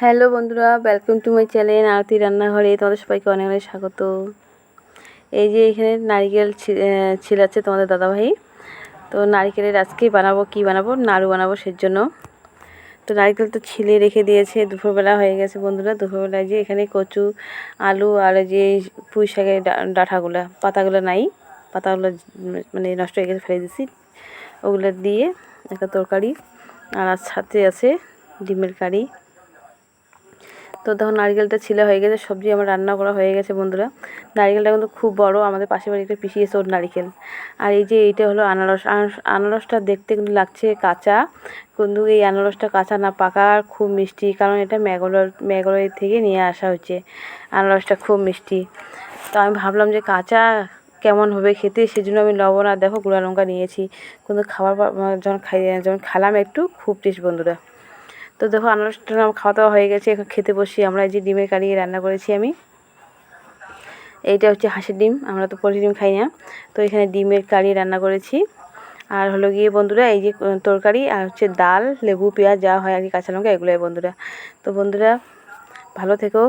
Hello বন্ধুরা, welcome to my channel আরতি রান্নাঘরে। তোমাদের সবাইকে অনেক অনেক স্বাগত। এই যে এখানে নারকেল ছিলাচ্ছে তোমাদের দাদাভাই। তো নারকেলের আজকে বানাবো, কি বানাবো, নাড়ু বানাবো সেজন্য। তো নারকেল তো ছিলে রেখে দিয়েছে, দুপুরবেলা হয়ে গেছে বন্ধুরা। দুপুরবেলায় যে এখানে কচু, আলু আর যে পুঁই শাকের ডাঁটাগুলো, পাতাগুলো নাই, পাতাগুলো মানে নষ্ট হয়ে গেছে, ফেলে দিছি। ওগুলো দিয়ে একটা তরকারি, আর সাথে আছে ডিমের কারি। তো তখন নারকেলটা ছিলে হয়ে গেছে, সবজি আমার রান্না করা হয়ে গেছে বন্ধুরা। নারকেলটা কিন্তু খুব বড়, আমাদের পাশের বাড়ি একটা পিসি এসে ওর নারকেল। আর এই যে এইটা হলো আনারস। আনারসটা দেখতে কিন্তু লাগছে কাঁচা, কিন্তু এই আনারসটা কাঁচা না, পাকা আর খুব মিষ্টি, কারণ এটা ম্যাঙ্গালোর থেকে নিয়ে আসা হচ্ছে। আনারসটা খুব মিষ্টি। তো আমি ভাবলাম যে কাঁচা কেমন হবে খেতে, সেজন্য আমি লবণ আর দেখো গুঁড়া লঙ্কা নিয়েছি। কিন্তু যখন খেলাম একটু, খুব টেস্ট বন্ধুরা। তো দেখো আনারসটা খাওয়া দাওয়া হয়ে গেছে, এখন খেতে বসি আমরা। এই যে ডিমের কারি রান্না করেছি আমি। এইটা হচ্ছে হাঁসের ডিম, আমরা তো পোলট্রি ডিম খাই না। তো এখানে ডিমের কারি রান্না করেছি। আর হলো গিয়ে বন্ধুরা এই যে তরকারি, আর হচ্ছে ডাল, লেবু, পেঁয়াজ যা হয় আর কি, কাঁচা লঙ্কা, এগুলোই বন্ধুরা। তো বন্ধুরা ভালো থেকো।